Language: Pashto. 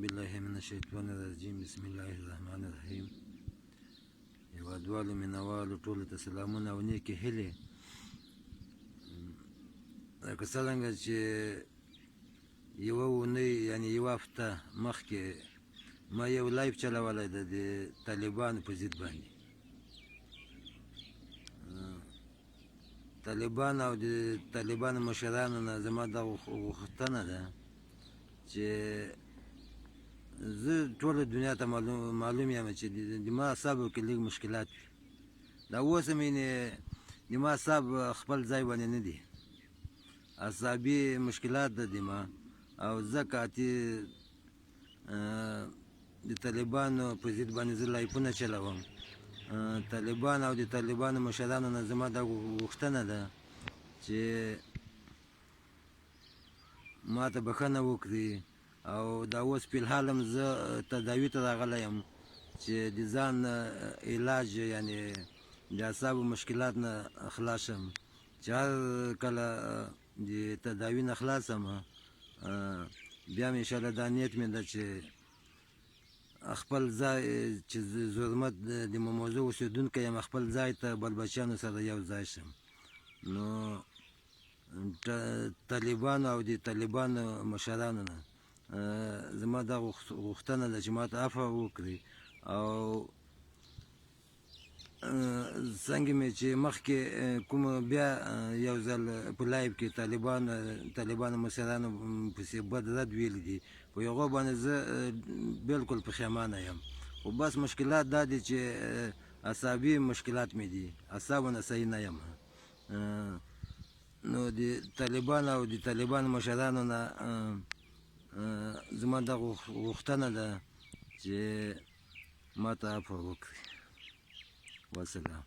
بالله من الشیطان الرجیم. بسم الله الرحمن الرحیم. هیوادوالو مینوالو ټولو ته سلامونه او نیکې هیلې. لکه څرنګه چې یوه اونۍ یعنې یوه هفته مخکې ما یو لایف چلولی ده د طالبانو په ضد باندې. طالبان او د طالبانو مشرانو نه زما دغه غوښتنه ده چې زه ټوله دنیا ته معلوم یم چې د ما اعصابو کې لږ مشکلات وي. دا اوس هم د ما اعصاب خپل ځای باندې نه دي، اعصابي مشکلات ده د ما، او ځکه د طالبانو په ضد باندې زه لایفونه چلوم. طالبان او د طالبانو مشرانو نه زما دا غوښتنه ده چې ما ته بښنه وکړي، او دا اوس فی الحال هم زه تداوي ته راغلی یم چې د ځان علاج یعنې د اعصابو مشکلات نه خلاص شم. چې هر کله د تداوي نه خلاص شم بیا مې انشاءالله دا نیت مې ده چې خپل ځای چې زرمت د موضوع اوسېدونکی یم، خپل ځای ته بل بچیانو سره یو ځای شم. نو طالبانو او د طالبانو مشرانو نه زما دا غوښتنه ده چې ما ته عفو وکړي، او څنګه مې چې مخکې کوم بیا یو ځل په لایف کې طالبانو مشرانو پسې بد رد ویلي دي، په هغو باندې زه بلکل پښیمانه یم. خو بس مشکلات دا دي چې اعصابي مشکلات مې دي، اعصابو نه صحیح نه یم. نو د طالبانو او د طالبانو مشرانو نه زما دا غوښتنه ده چې ما ته عفو وکړي. والسلام.